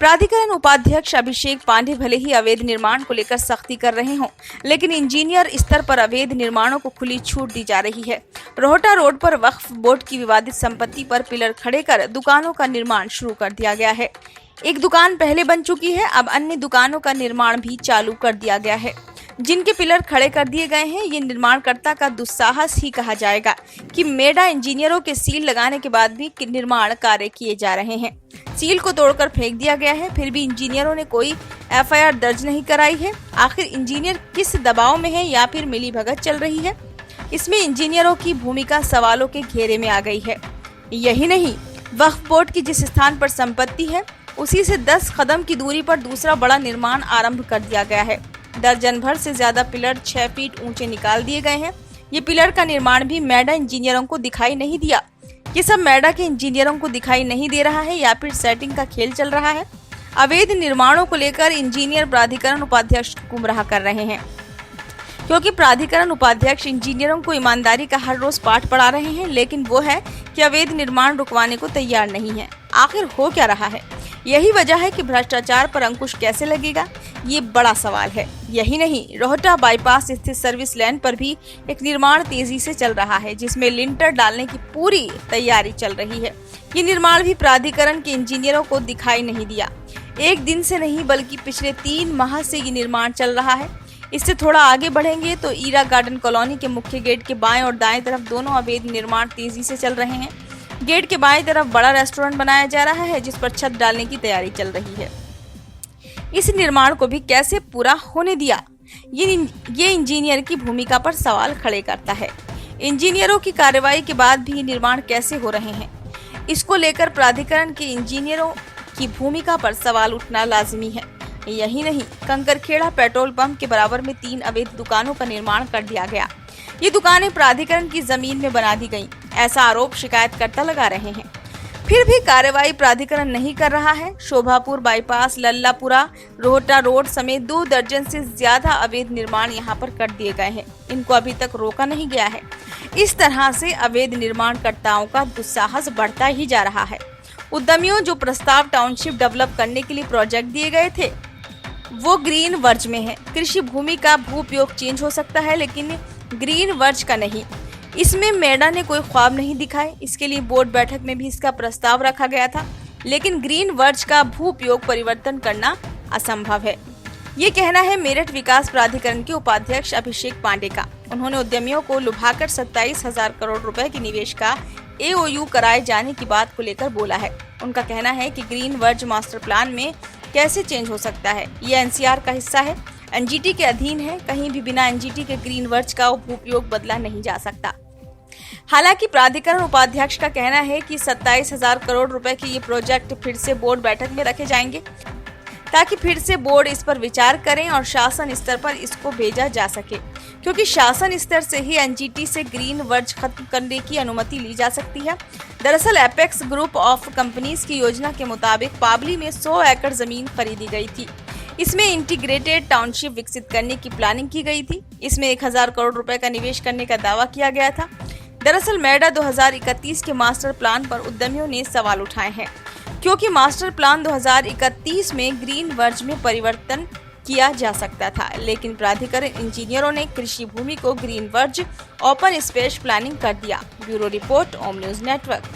प्राधिकरण उपाध्यक्ष अभिषेक पांडे भले ही अवैध निर्माण को लेकर सख्ती कर रहे हों, लेकिन इंजीनियर स्तर पर अवैध निर्माणों को खुली छूट दी जा रही है। रोहटा रोड पर वक्फ बोर्ड की विवादित संपत्ति पर पिलर खड़े कर दुकानों का निर्माण शुरू कर दिया गया है। एक दुकान पहले बन चुकी है, अब अन्य दुकानों का निर्माण भी चालू कर दिया गया है। जिनके पिलर खड़े कर दिए गए हैं, ये निर्माणकर्ता का दुस्साहस ही कहा जाएगा कि मेडा इंजीनियरों के सील लगाने के बाद भी निर्माण कार्य किए जा रहे हैं। सील को तोड़कर फेंक दिया गया है, फिर भी इंजीनियरों ने कोई एफआईआर दर्ज नहीं कराई है। आखिर इंजीनियर किस दबाव में है या फिर मिलीभगत चल रही है? इसमें इंजीनियरों की भूमिका सवालों के घेरे में आ गई है। यही नहीं, वक्फ बोर्ड की जिस स्थान पर संपत्ति है, उसी से 10 कदम की दूरी पर दूसरा बड़ा निर्माण आरंभ कर दिया गया है। दर्जन भर से ज्यादा पिलर 6 फीट ऊंचे निकाल दिए गए हैं। ये पिलर का निर्माण भी मेडा इंजीनियरों को दिखाई नहीं दिया। ये सब मेडा के इंजीनियरों को दिखाई नहीं दे रहा है या फिर सेटिंग का खेल चल रहा है? अवैध निर्माणों को लेकर इंजीनियर प्राधिकरण उपाध्यक्ष गुमराह कर रहे हैं, क्योंकि प्राधिकरण उपाध्यक्ष इंजीनियरों को ईमानदारी का हर रोज पाठ पढ़ा रहे हैं, लेकिन वो है कि अवैध निर्माण रुकवाने को तैयार नहीं है। आखिर हो क्या रहा है? यही वजह है कि भ्रष्टाचार पर अंकुश कैसे लगेगा, ये बड़ा सवाल है। यही नहीं, रोहटा बाईपास स्थित सर्विस लेन पर भी एक निर्माण तेजी से चल रहा है, जिसमें लिंटर डालने की पूरी तैयारी चल रही है। ये निर्माण भी प्राधिकरण के इंजीनियरों को दिखाई नहीं दिया। एक दिन से नहीं, बल्कि पिछले 3 माह से ये निर्माण चल रहा है। इससे थोड़ा आगे बढ़ेंगे तो ईरा गार्डन कॉलोनी के मुख्य गेट के बाएं और दाएं तरफ दोनों अवैध निर्माण तेजी से चल रहे हैं। गेट के बाएं तरफ बड़ा रेस्टोरेंट बनाया जा रहा है, जिस पर छत डालने की तैयारी चल रही है। इस निर्माण को भी कैसे पूरा होने दिया, ये इंजीनियर की भूमिका पर सवाल खड़े करता है। इंजीनियरों की कार्रवाई के बाद भी निर्माण कैसे हो रहे हैं, इसको लेकर प्राधिकरण के इंजीनियरों की भूमिका पर सवाल उठना लाजिमी है। यही नहीं, कंकरखेड़ा पेट्रोल पंप के बराबर में 3 अवैध दुकानों का निर्माण कर दिया गया। ये दुकानें प्राधिकरण की जमीन में बना दी गईं, ऐसा आरोप शिकायतकर्ता लगा रहे हैं। फिर भी कार्रवाई प्राधिकरण नहीं कर रहा है। शोभापुर बाईपास, लल्लापुरा, रोहटा रोड समेत 2 दर्जन से ज्यादा अवैध निर्माण यहाँ पर कर दिए गए हैं। इनको अभी तक रोका नहीं गया है। इस तरह से अवैध निर्माणकर्ताओं का दुस्साहस बढ़ता ही जा रहा है। उद्यमियों जो प्रस्ताव टाउनशिप डेवलप करने के लिए प्रोजेक्ट दिए गए थे, वो ग्रीन वर्ज में है। कृषि भूमि का भू उपयोग चेंज हो सकता है, लेकिन ग्रीन वर्ज का नहीं। इसमें मेडा ने कोई ख्वाब नहीं दिखाए। इसके लिए बोर्ड बैठक में भी इसका प्रस्ताव रखा गया था, लेकिन ग्रीन वर्ज का भू उपयोग परिवर्तन करना असंभव है। ये कहना है मेरठ विकास प्राधिकरण के उपाध्यक्ष अभिषेक पांडे का। उन्होंने उद्यमियों को लुभाकर 27,000 करोड़ रुपए के निवेश का AOU कराए जाने की बात को लेकर बोला है। उनका कहना है कि ग्रीन वर्ज मास्टर प्लान में कैसे चेंज हो सकता है? ये NCR का हिस्सा है, NGT के अधीन है। कहीं भी बिना NGT के ग्रीन वर्ज का उपयोग बदला नहीं जा सकता। हालांकि प्राधिकरण उपाध्यक्ष का कहना है कि 27,000 करोड़ रुपए के ये प्रोजेक्ट फिर से बोर्ड बैठक में रखे जाएंगे, ताकि फिर से बोर्ड इस पर विचार करें और शासन स्तर पर इसको भेजा जा सके, क्योंकि शासन स्तर से ही NGT से ग्रीन वर्ज खत्म करने की अनुमति ली जा सकती है। दरअसल एपेक्स ग्रुप ऑफ कंपनीज की योजना के मुताबिक पाबली में 100 एकड़ जमीन खरीदी गई थी। इसमें इंटीग्रेटेड टाउनशिप विकसित करने की प्लानिंग की गई थी। इसमें 1000 करोड़ रुपए का निवेश करने का दावा किया गया था। दरअसल मेडा 2031 के मास्टर प्लान पर उद्यमियों ने सवाल उठाए हैं, क्योंकि मास्टर प्लान 2031 में ग्रीन वर्ज में परिवर्तन किया जा सकता था, लेकिन प्राधिकरण इंजीनियरों ने कृषि भूमि को green verge open space planning कर दिया। ब्यूरो रिपोर्ट, ओम न्यूज नेटवर्क।